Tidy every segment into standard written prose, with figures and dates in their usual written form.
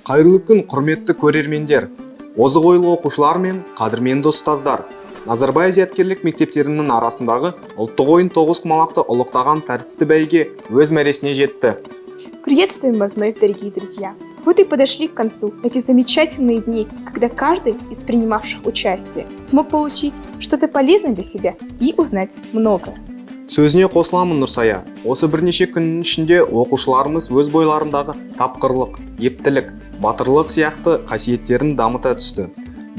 Қайырлы күн, құрметті көрермендер, озық ойлы оқушылар мен қадірменді ұстаздар. Назарбаев зияткерлік мектептерінің арасындағы ұлттық ойын тоғызқұмалақты ұлықтаған тартысты бәйге өз мәресіне жетті. Приветствуем вас вновь, дорогие друзья! Вот и подошли к концу эти замечательные дни, когда каждый из принимавших участие смог получить что-то полезное для себя и узнать многое. Сөзіне қосыламын, Нұрсая. Осы бірнеше күннің ішінде оқушыларымыз өз бойларындағы тапқырлық, ептілік, батырлық сияқты қасиеттерін дамыта түсті.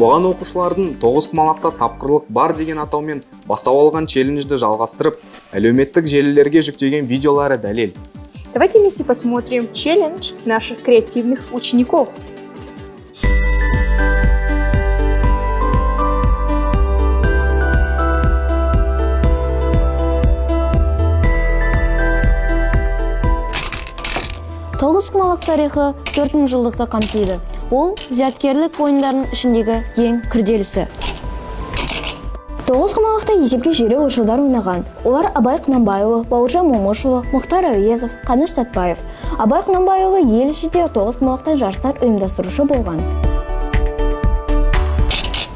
Бұған оқушылардың тоғызқұмалақта тапқырлық бар деген атаумен бастау алған челленджді жалғастырып, әлеуметтік желілерге жүктеген видеолары дәлел. Давайте вместе посмотрим челлендж наших креативных учеников. Тоғызқұмалақ тарихы 4 жылдықты қамтиды. Ол зияткерлік ойындарының ішіндегі ең күрделісі. Тоғызқұмалақта есепке жүйрік ойыншылар ойнаған. Олар Абай Құнанбайұлы, Бауыржан Момышұлы, Мұхтар Әуезов, Қаныш Сәтбаев. Абай Құнанбайұлы ел ішінде тоғызқұмалақтан жарыстар ұйымдастырушы болған.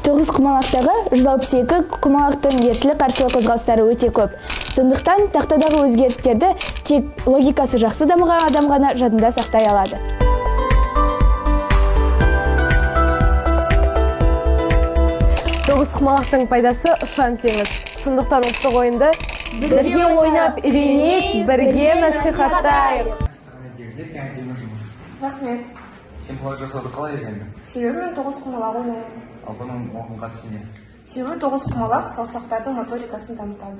Тоғызқұмалақтағы 162 құмалақтың ерсілі-қарсылы қозғалыстары өте көп. Сондықтан тақтадағы өзгерістерді тек логикасы жақсы дамыған адам ғана жадында сақтай алады. Тоғызқұмалақтың пайдасы ұшан теңіз. Сондықтан ұлттық ойынды бірге ойнап үйренейік, бірге насихаттайық. Рахмет. Сен бұлай жасауды қалай үйрендің? Себебі мен тоғызқұмалақ ойнаймын. Ал бұның оған қатысы не? Себебі тоғызқұмалақ саусақтардың моторикасын дамытады.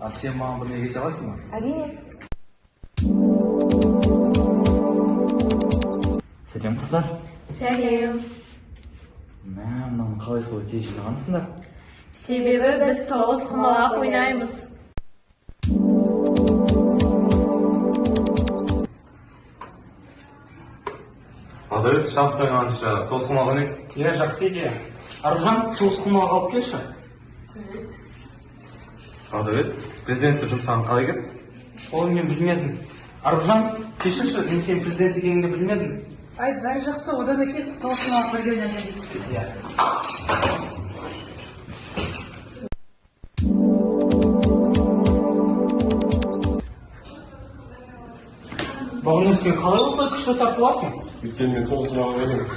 Ал сен маған бұны егете аласың ба? Әрине. Сәлем қыздар. Сәлем. Мынаның қалай солай тез жинағансыңдар? Себебі біз тоғызқұмалақ ойнаймыз. Адырет шақты ойнағанша тоғызқұмалақ ойнайық. Иә, жақсы идея. Аружан, тоғызқұмалақ алып келші. Адырет, президентті жұмсаған қалай кетті? Оны мен білмедім. Аружан, кешірші, мен сен президент екеніңді білмедім. Ай, бәрі жақсы, одан өтеп тоғызқұмалақ бірге ойнайық. Бағыныр, сен қалай осылай күшті тартыласың? Өйткені мен тоғызқұмалақ ойнаймын.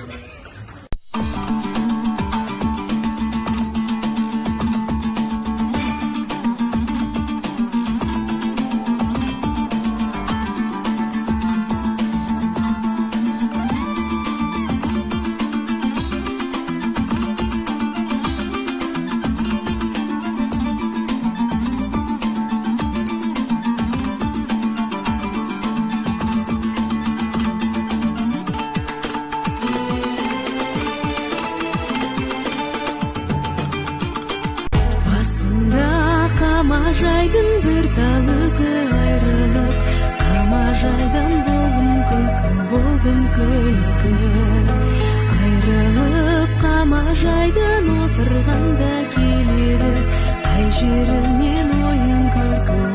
Қамажайдың бір талығы айрылып, қамажайдан болдым күлкі. Айрылып қамажайдан отырғанда келеді, қай жерінен ойын күлкі.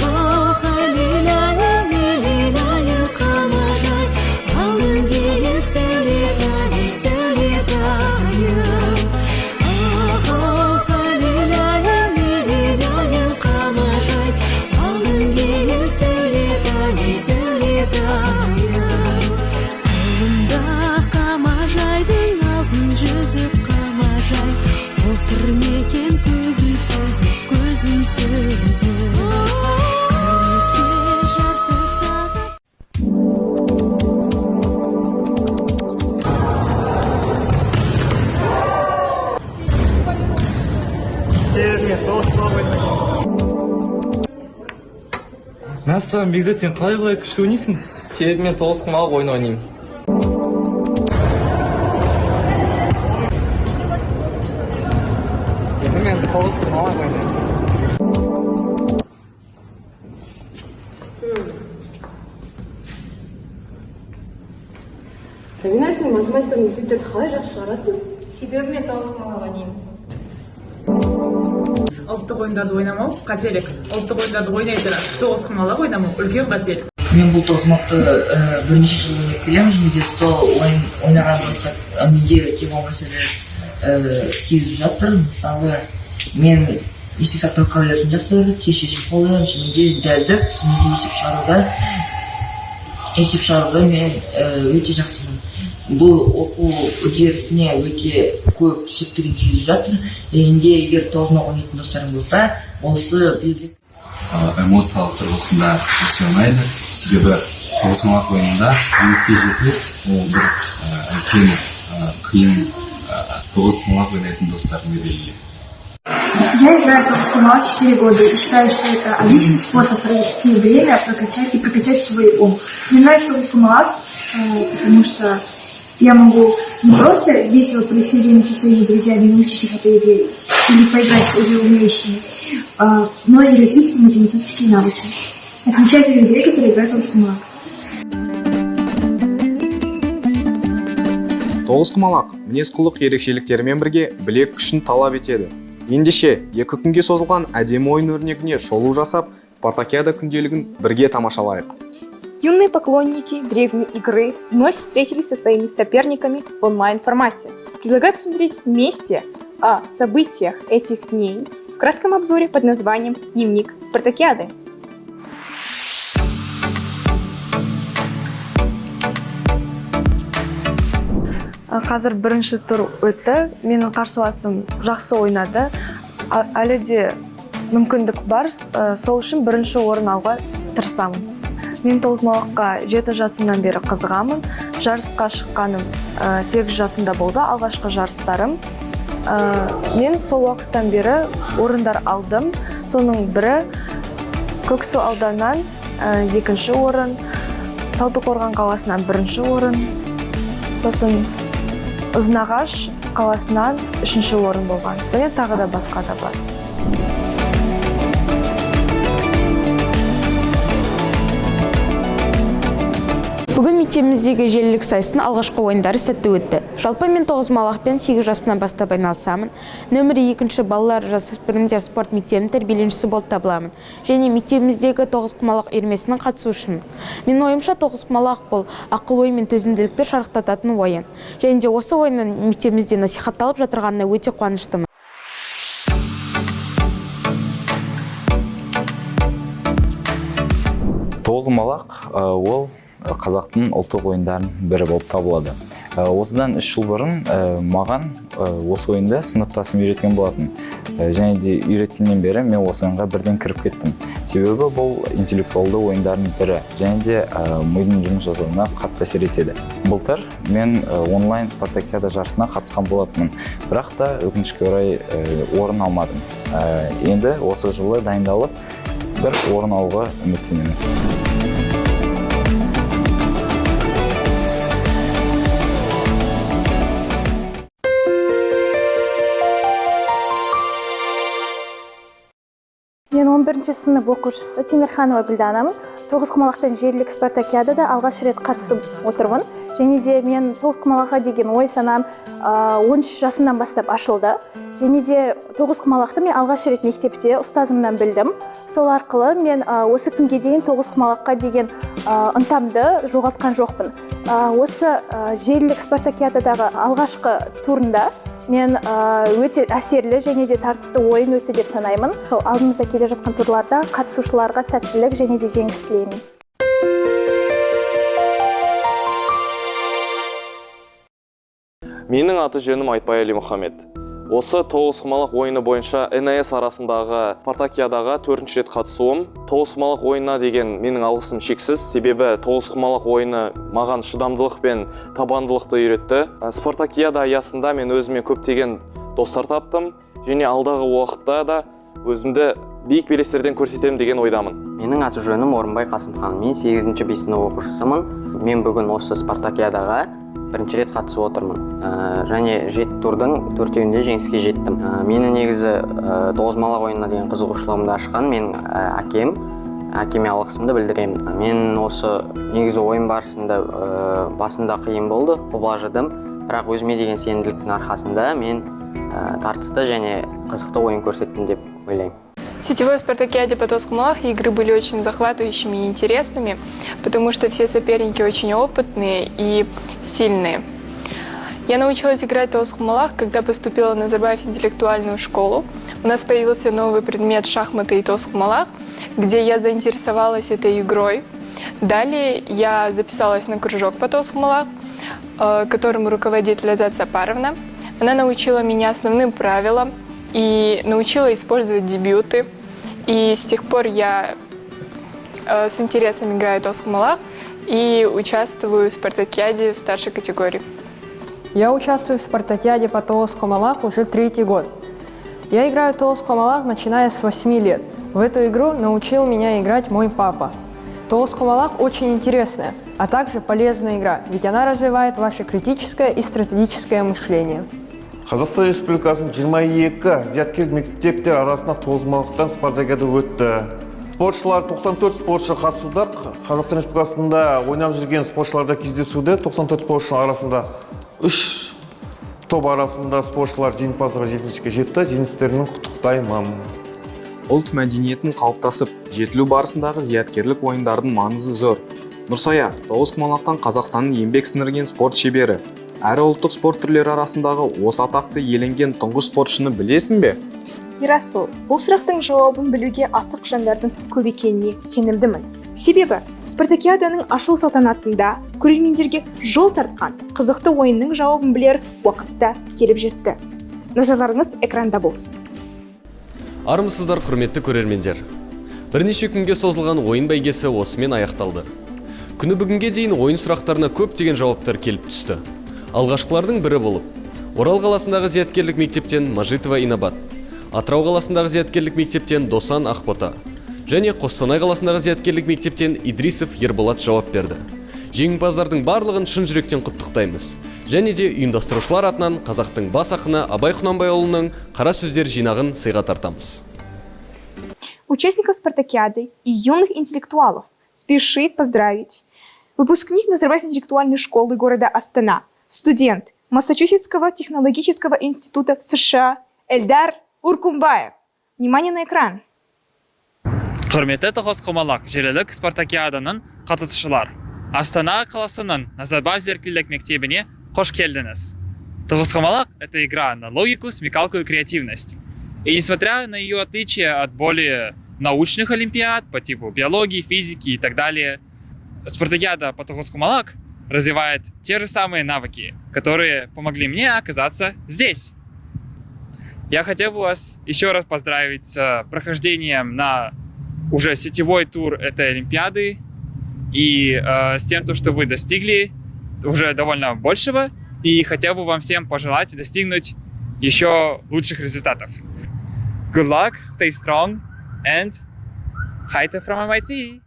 Ох, әлилайым, әлилайым қамажай, алдың кейін сәулетайым. Мәссаған, Бекзат, сен қалай бұлай күшті ойнайсың? Себебі мен тоғызқұмалақ ойын ойнаймын. Мен тоғызқұмалақ ойнаймын. Сәминасың математиканың есептерді қалай жақсы шығарасың? Себебі мен тоғызқұмалақ ойнаймын. Ұлттық ойындарды ойнамау қателік. Ұлттық ойындарды ойнай тұра тоғызқұмалақ ойнамау үлкен қателік. Мен бұл тоғызқұмалақты бірнеше жыл ойнап келемін, және де сол ойнаған бастап менде кейбір мәселелер кезіп жатыр. Мысалы, мен есеп сақтау қабілетім жақсы, тез шешіп қолданамын, және де дәлдік, және де есеп шығаруда мен өте жақсымын. Бұл оқу үдерісіне өте көп септігін тигізіп жатыр. Енді егер тоғызқұмалақ ойнайтын достарым болса, осы белгілі эмоциялық тұрғысында өте ұнайды. Себебі тоғызқұмалақ ойынында жеңіске жету ол бір үлкен қиын. Тоғызқұмалақ ойнайтын достарым белгілі. Я играю в тоғызқұмалақ 4 года и считаю, что это отличный способ провести время, прокачать свой ум. Мне нравится тоғызқұмалақ, потому что я могу не просто весело провести время со своими друзьями, научить их этой игре или поиграть с уже умеющими, но и развить математические навыки. Отмечать людей, которые играют в тоғызқұмалақ. Тоғызқұмалақ мінез-құлық ерекшеліктерімен бірге білек күшін талап етеді. Ендеше, 2 күнге созылған әдемі ойын өрнегіне шолу жасап, спартакиада күнделігін бірге тамашалайық. Юные поклонники древней игры вновь встретились со своими соперниками в онлайн-формате. Предлагаю посмотреть вместе о событиях этих дней в кратком обзоре под названием «Дневник Спартакиады». Қазір бірінші тур өтті. Менің қарсыласым жақсы ойнады. Әлі де мүмкіндік бар, сол үшін бірінші орын алуға тырысамын. Мен тоғызқұмалаққа 7 жасымнан бері қызығамын. Жарысқа шыққаным 8 жасымда болды, алғашқы жарыстарым. Мен сол уақыттан бері орындар алдым. Соның бірі Көксу ауданынан 2-ші орын, Талдықорған қаласынан 1-ші орын, сосын Ұзынағаш қаласынан 3-ші орын болған. Және тағы да басқа да бар. Бүгін мектебіміздегі желілік сайыстың алғашқы ойындары сәтті өтті. Жалпы мен тоғызқұмалақпен 8 жасымнан бастап айналысамын. Нөмірі 2-ші балалар жасөспірімдер спорт мектебінің тәрбиеленушісі болып табыламын. Және мектебіміздегі тоғызқұмалақ үйірмесінің қатысушымын. Менің ойымша тоғызқұмалақ бұл ақыл ой мен төзімділікті шарықтататын ойын. Және де осы ойынның мектебімізде насихатталып жатырғанына өте қуаныштымын. Тоғызқұмалақ ол қазақтың ұлттық ойындарын бірі болып табылады. Осыдан 3 жыл бұрын маған осы ойында сыныптасым үйреткен болатын. Және де үйреткеннен бері мен осы ойынға бірден кіріп кеттім. Себебі бұл интеллектуалды ойындардың бірі. Және де мидың жұмыс жасауына қатты әсер етеді. Былтыр мен онлайн спартакиада жарысына қатысқан болатынмын. Бірақ та өкінішке орай орын алмадым. Енді осы жылы дайындалып бір орын алуға үміттенемін. Мен 11-ші сынып оқушысы Темирханова Гүлданамын. Тоғызқұмалақтан желілік спартакиадада алғаш рет қатысып отырмын. Және де мен тоғызқұмалаққа деген ой санам 13 жасымнан бастап ашылды. Және де тоғызқұмалақты мен алғаш рет мектепте ұстазымнан білдім. Сол арқылы мен осы күнге дейін тоғызқұмалаққа деген ынтамды жоғалтқан жоқпын. Осы желілік спартакиададағы алғашқы турында мен өте әсерлі және де тартысты ойын өтті деп санаймын. Алдымызда келе жатқан турларда қатысушыларға сәттілік және де жеңіс тілеймін. Менің аты жөнім Айтбай Әлимұхамед. Осы тоғызқұмалақ ойыны бойынша НС арасындағы спартакиадаға 4-ші рет қатысуым. Тоғызқұмалақ ойынына деген менің алғысым шексіз, себебі тоғызқұмалақ ойыны маған шыдамдылық пен табандылықты үйретті. Спартакиада аясында мен өзіме көптеген достар таптым, және алдағы уақытта да өзімді биік белестерден көрсетемін деген ойдамын. Менің аты жөнім Орынбай Қасымхан. Мен 8-ші б сынып оқушысымын. Мен бүгін осы спартакиадаға 1-ші рет қатысып отырмын. Және 7 турдың 4-еуінде жеңіске жеттім. Мені негізі тоғызқұмалақ ойынына деген қызығушылығымды ашқан мен әкеме алғысымды білдіремін. Мен осы негізі ойын барысында басында қиын болды, қобалжыдым, бірақ өзіме деген сенімділіктің арқасында мен тартысты және қызықты ойын көрсеттім деп ойлаймын. В сетевой спартакиаде по Тоскомалах игры были очень захватывающими и интересными, потому что все соперники очень опытные и сильные. Я научилась играть в Тоскомалах, когда поступила на Назарбаев интеллектуальную школу. У нас появился новый предмет шахматы и Тоскомалах, где я заинтересовалась этой игрой. Далее я записалась на кружок по Тоскомалах, которым руководит Лязат Сапаровна. Она научила меня основным правилам и научила использовать дебюты. И с тех пор я с интересом играю в Тоскомалах и участвую в спартакиаде в старшей категории. Я участвую в спартакиаде по Тоскомалах уже 3-й год. Я играю в Тоскомалах, начиная с 8 лет. В эту игру научил меня играть мой папа. Тоскомалах очень интересная, а также полезная игра, ведь она развивает ваше критическое и стратегическое мышление. Қазақстан Республикасының 22 зияткерлік мектептер арасында тоғызқұмалақтан спартакиада өтті. Спортшылар 94 спортшы қатысуда. Қазақстан Республикасында ойнап жүрген спортшыларда кездесуде 94 спортшы арасында 3 топ арасында спортшылар жеңімпаздыққа жетті. Жеңістерін құттықтаймын. Ұлт мәдениетін қалыптасып, жетілу барысындағы зияткерлік ойындардың маңызы зор. Нұрсая, Тоғызқұмалақтан Қазақстанның еңбек сіңірген спорт шебері. Әрі ұлттық спорт түрлері арасындағы осы атақты иеленген тұңғыш спортшыны білесің бе? Ерасыл, бұл сұрақтың жауабын білуге асық жандардың көп екеніне сенімдімін. Себебі, спартакиаданың ашылу салтанатында көрермендерге жол тартқан қызықты ойынның жауабын білер уақытта келіп жетті. Назарларыңыз экранда болсын. Армысыздар, құрметті көрермендер. Бірнеше күнге созылған ойын бәйгесі осымен аяқталды. Күні бүгінге дейін ойын сұрақтарына көптеген жауаптар келіп түсті. Алғашқылардың бірі болып, Орал қаласындағы зияткерлік мектептен Мажитова Инабат, Атырау қаласындағы зияткерлік мектептен Досан Ақбота және Қостанай қаласындағы зияткерлік мектептен Идрисов Ерболат жауап берді. Жеңімпаздардың барлығын шын жүректен құттықтаймыз. Және де ұйымдастырушылар атынан қазақтың бас ақыны Абай Құнанбайұлының қара сөздер жинағын сыйға тартамыз. Участников спартакиады и юных интеллектуалов спешит поздравить выпускник Назарбаев интеллектуальной школы города Астана, студент Массачусетского технологического института США Эльдар Уркумбаев. Внимание на экран. Құрметті Тоғызқұмалақ желілік спартакиаданың қатысушылар, Астана қаласының Назарбаев зияткерлік мектебіне қош келдіңіз. Тоғызқұмалақ – это игра на логику, смекалку и креативность. И несмотря на ее отличие от более научных олимпиад по типу биологии, физики и так далее, спартакиада по Тоғызқұмалақ развивает те же самые навыки, которые помогли мне оказаться здесь. Я хотел бы вас еще раз поздравить с прохождением на уже сетевой тур этой олимпиады и с тем, что вы достигли уже довольно большего, и хотел бы вам всем пожелать достигнуть еще лучших результатов. Good luck, stay strong, and Haite from MIT!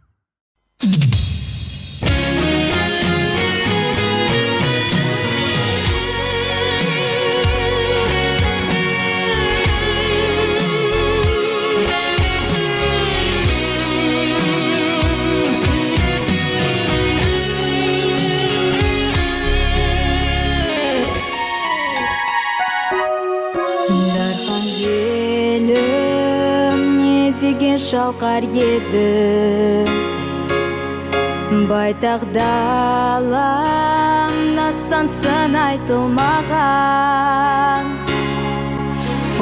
Деген шалқар еді байтақ далам настансын айтылмаған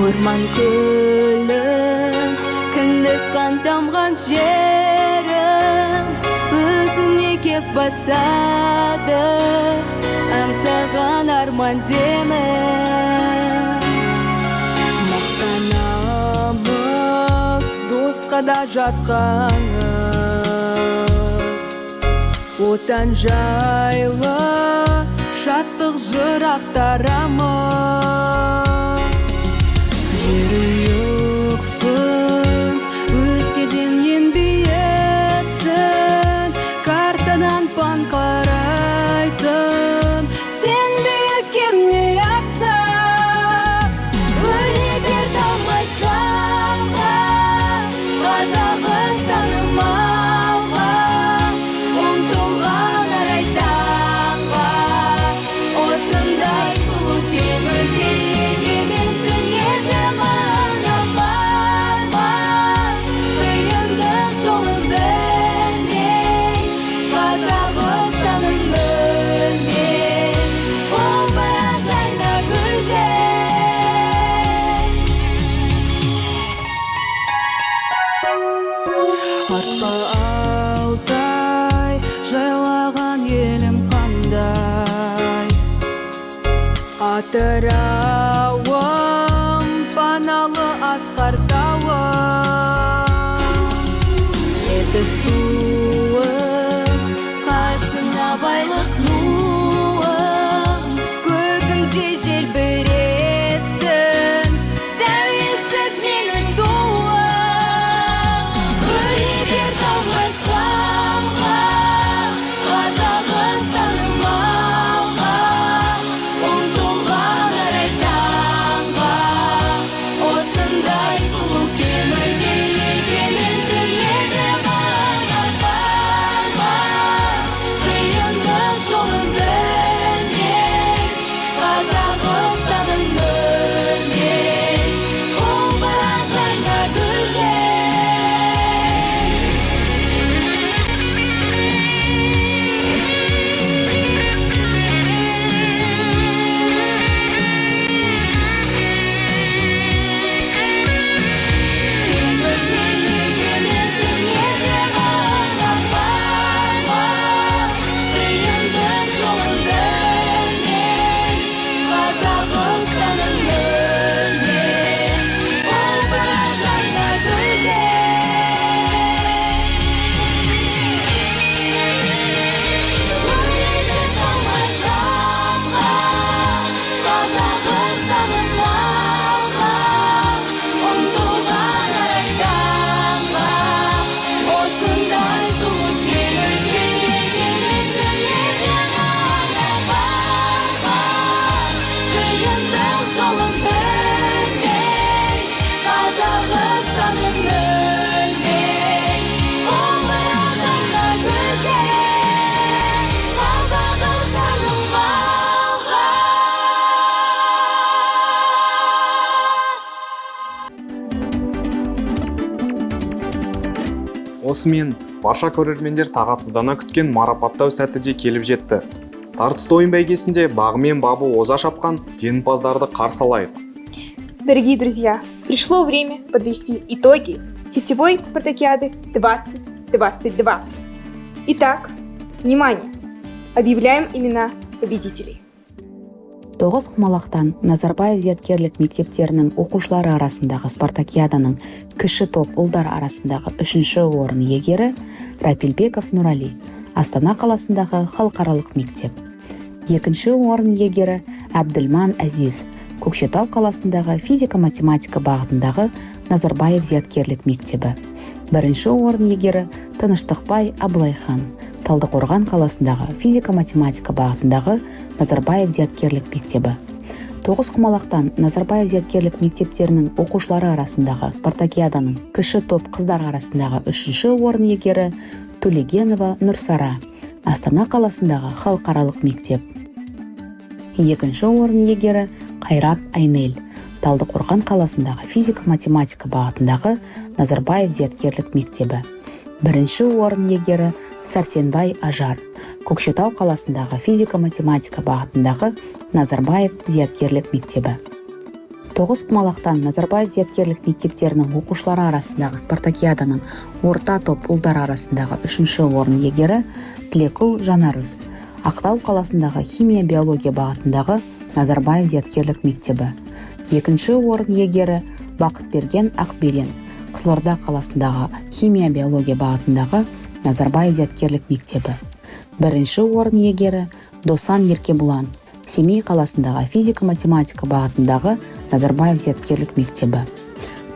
орман көлім кіндік қан тамған жерім өзіне кеп басады аңсаған арман демім Қада жатқаныз отан жайлы шаттық жырақтарамыз жер ұйықсын өзгеден ең биіксің картадан пан қарайтын сен биікке не ақсап өрлей бер талмайсың Қазақстаным алға, ұмтылған арай таңға, осындай сұлу темірге егемен дүниеде мана бар. Қартқа алтай жайлаған елім қандай, атырауым паналы асқар тауым, жеті суым қасына байлық нуым, көгімде желбіресін тәуелсіз менің туым. Өре бер тауға Қазақстаным алға, ұмтылған арай таңға, осындай сұлу кемелге егемен дүниеде маған барма. Қиындық жолын білмей, Қазақстаным өлмей, құлпырар жайна гүлдей. Осымен барша көрермендер тағатсыздана күткен марапаттау сәті де келіп жетті. Тартысты ойын бәйгесінде бағы мен бабы оза шапқан жеңімпаздарды қарсы алайық. Дорогие друзья, пришло время подвести итоги сетевой спартакиады 2022. Итак, внимание! Объявляем имена победителей. Тоғызқұмалақтан Назарбаев зияткерлік мектептерінің оқушылары арасындағы спартакиаданың кіші топ ұлдар арасындағы 3-ші орын иегері Рапилбеков Нурали, Астана қаласындағы халықаралық мектеп. 2-ші орын иегері Әбділман Әзиз, Көкшетау қаласындағы физика-математика бағытындағы Назарбаев зияткерлік мектебі. 1-ші орын иегері Тыныштықбай Абылайхан, Талдықорған қаласындағы физика-математика бағытындағы Назарбаев зияткерлік мектебі. Тоғызқұмалақтан Назарбаев зияткерлік мектептерінің оқушылары арасындағы спартакиаданың кіші топ қыздар арасындағы 3-ші орын иегері Төлегенова Нұрсара, Астана қаласындағы халықаралық мектеп. 2-ші орын иегері Қайрат Айнел, Талдықорған қаласындағы физика-математика бағытындағы Назарбаев зияткерлік мектебі. 1-ші орын иегері Сәрсенбай Ажар, Көкшетау қаласындағы физика-математика бағытындағы Назарбаев зияткерлік мектебі. Тоғызқұмалақтан Назарбаев зияткерлік мектептерінің оқушылары арасындағы спартакиаданың орта топ ұлдар арасындағы 3-ші орын иегері Тілекұл Жанарыз, Ақтау қаласындағы химия-биология бағытындағы Назарбаев зияткерлік мектебі. 2-ші орын иегері Бақытберген Ақберен, Қызылорда қаласындағы химия-биология бағытындағы Назарбаев зияткерлік мектебі. 1-ші орын иегері Досан Еркебұлан, Семей қаласындағы физика-математика бағытындағы Назарбаев зияткерлік мектебі.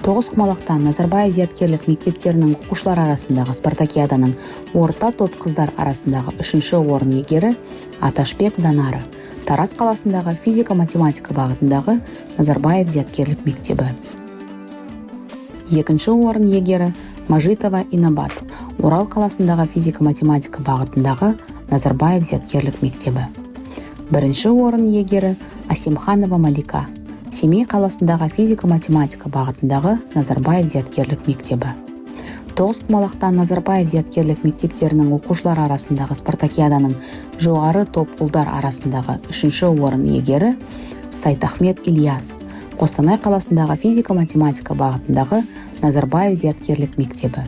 Тоғызқұмалақтан Назарбаев зияткерлік мектептерінің оқушылары арасындағы спартакиаданың орта топ қыздар арасындағы 3-ші орын иегері Аташбек Данара, Тараз қаласындағы физика-математика бағытындағы Назарбаев зияткерлік мектебі. 2-ші орын иегері Мажитова Инабат, Орал қаласындағы физика-математика бағытындағы Назарбаев зияткерлік мектебі. 1-ші орын иегері Асимханова Малика, Семей қаласындағы физика-математика бағытындағы Назарбаев зияткерлік мектебі. Тоғызқұмалақтан Назарбаев зияткерлік мектептерінің оқушылары арасындағы спартакиаданың жоғары топ ұлдар арасындағы 3-ші орын иегері Сайтахмет Ильяс, Қостанай қаласындағы физика-математика бағытындағы Назарбаев зияткерлік мектебі.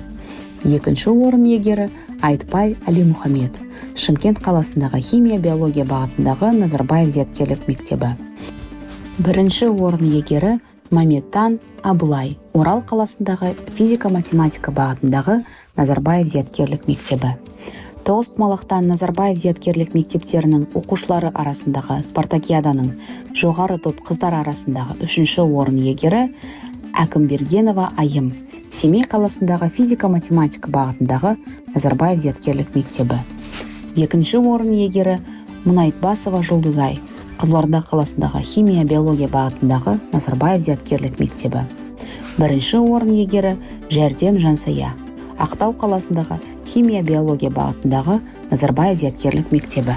Екінші орын иегері Айтбай Алимухамед, Шымкент қаласындағы химия-биология бағытындағы Назарбаев зияткерлік мектебі. Бірінші орын иегері Маметтан Абылай, Орал қаласындағы физика-математика бағытындағы Назарбаев зияткерлік мектебі. Тоғызқұмалақтан Назарбаев зияткерлік мектептерінің оқушылары арасындағы спартакиаданың жоғары топ қыздар арасындағы үшінші орын иегері Әкімбергенова Айым, Семей қаласындағы физика-математика бағытындағы Назарбаев зияткерлік мектебі. Екінші орын иегері Мұнайтбасова Жұлдызай, Қызылорда қаласындағы химия-биология бағытындағы Назарбаев зияткерлік мектебі. Бірінші орын иегері Жәрдем Жансая, Ақтау қаласындағы химия-биология бағытындағы Назарбаев зияткерлік мектебі.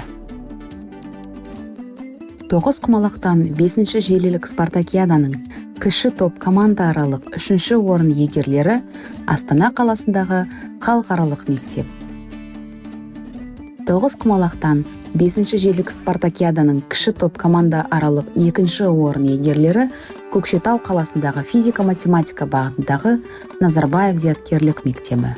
Тоғызқұмалақтан 5-ші желілік спартакиаданың кіші топ команда аралық 3-ші орын иегерлері Астана қаласындағы халықаралық мектеп. Тоғызқұмалақтан 5-ші желілік спартакиаданың кіші топ команда аралық 2-ші орын иегерлері Көкшетау қаласындағы физика-математика бағытындағы Назарбаев зияткерлік мектебі.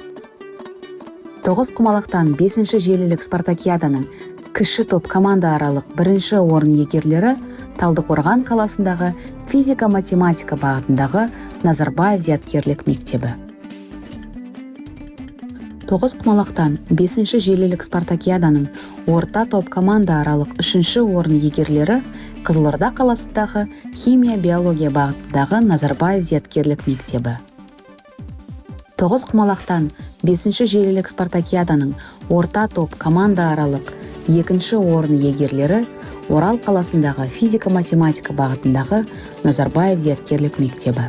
Тоғызқұмалақтан 5-ші желілік спартакиаданың кіші топ команда аралық 1-ші орын иегерлері Талдықорған қаласындағы физика-математика бағытындағы Назарбаев зияткерлік мектебі. Тоғызқұмалақтан 5-ші желілік спартакиаданың орта топ команда аралық 3-ші орын иегерлері Қызылорда қаласындағы химия-биология бағытындағы Назарбаев зияткерлік мектебі. Тоғызқұмалақтан 5-ші желілік спартакиаданың орта топ команда аралық 2-ші орын иегерлері Орал қаласындағы физика-математика бағытындағы Назарбаев зияткерлік мектебі.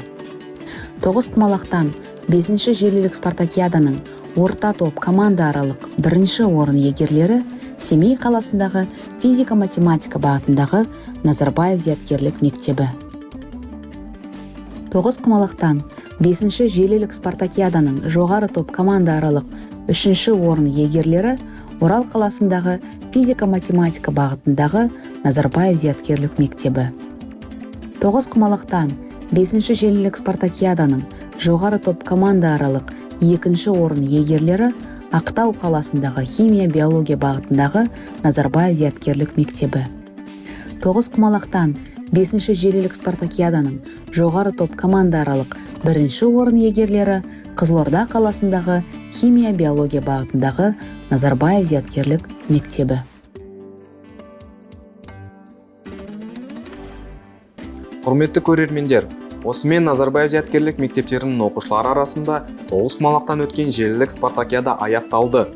Тоғызқұмалақтан 5-ші желілік спартакиаданың орта топ команда аралық 1-ші орын иегерлері Семей қаласындағы физика-математика бағытындағы Назарбаев зияткерлік мектебі. Тоғызқұмалақтан 5-ші желілік спартакиаданың жоғары топ команда аралық 3-ші орын иегерлері Орал қаласындағы физика-математика бағытындағы Назарбаев зияткерлік мектебі. Тоғызқұмалақтан 5-ші желілік спартакиаданың жоғары топ команда аралық 2-ші орын иегерлері Ақтау қаласындағы химия-биология бағытындағы Назарбаев зияткерлік мектебі. Тоғызқұмалақтан 5-ші желілік спартакиаданың жоғары топ команда аралық 1-ші орын иегерлері Қызылорда қаласындағы химия-биология бағытындағы Назарбаев зияткерлік мектебі. Құрметті көрермендер, осымен Назарбаев зияткерлік мектептерінің оқушылары арасында Тоғызқұмалақтан өткен желілік спартакиада аяқталды.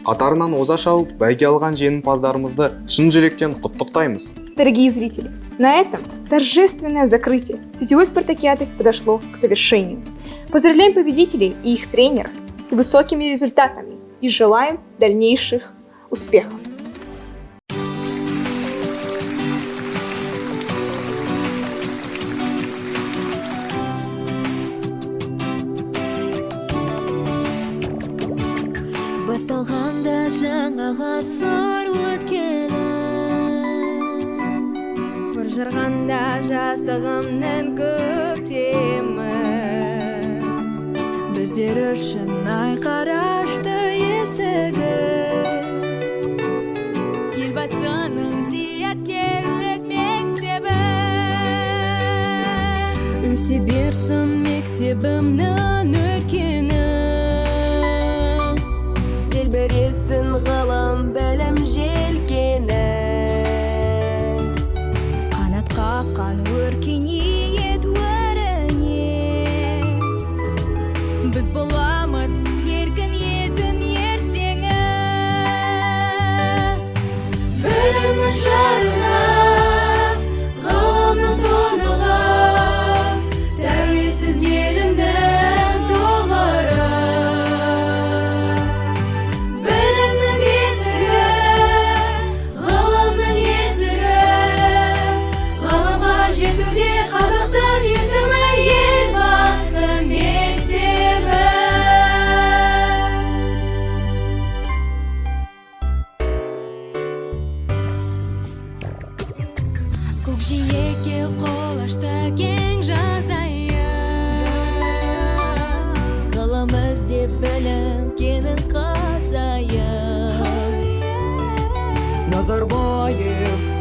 Қатарынан оза шауып, бәйге алған жеңімпаздарымызды шын жүректен құттықтаймыз. Дорогие зрители, на этом торжественное закрытие сетевой спартакиады подошло к завершению. Поздравляем победителей и их тренеров с высокими результатами и желаем дальнейших успехов. Басталғанда жаңа ғасыр өткелі, бір жарғанда жастығымның көктемі, біздер үшін айқара ашты есігі. Елбасының зияткерлік мектебі, өсе берсін мектебімнің өркені, бересін ғылым білім желкені, қанат қаққан өркениет өріне, біз боламыз еркін елдің ертеңі. Білімнің жарығы, ғылымның тұнығы, тәуелсіз елімнің тұғыры. Қазақтың есімі елбасы мектебі. Назарбаев